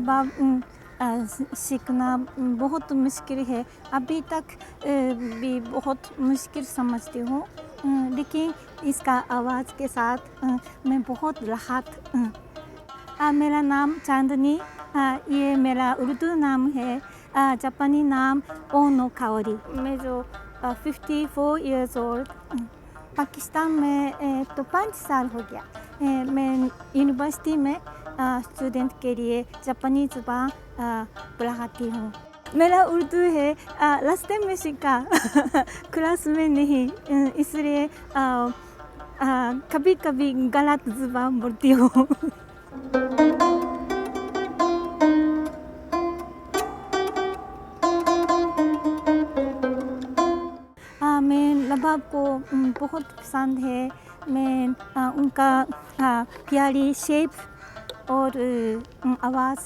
रबाब सीखना बहुत मुश्किल है। अभी तक भी बहुत मुश्किल समझती हूँ, लेकिन इसका आवाज़ के साथ मैं बहुत राहत। मेरा नाम चांदनी, ये मेरा उर्दू नाम है। जापानी नाम ओनो काओरी। मैं जो 54 इयर्स ओल्ड। पाकिस्तान में तो 5 साल हो गया। मैं यूनिवर्सिटी में स्टूडेंट के लिए जापानी ज़ुबान पढ़ाती हूँ। मेरा उर्दू है रास्ते में सीखा क्लास में नहीं, इसलिए कभी कभी गलत ज़ुबान बोलती हूँ। मैं रबाब को बहुत पसंद है। मैं उनका प्यारी शेप और आवाज़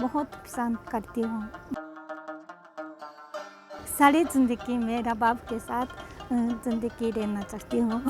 बहुत पसंद करती हूँ। सारी ज़िंदगी में रबाब के साथ ज़िंदगी रहना चाहती हूँ।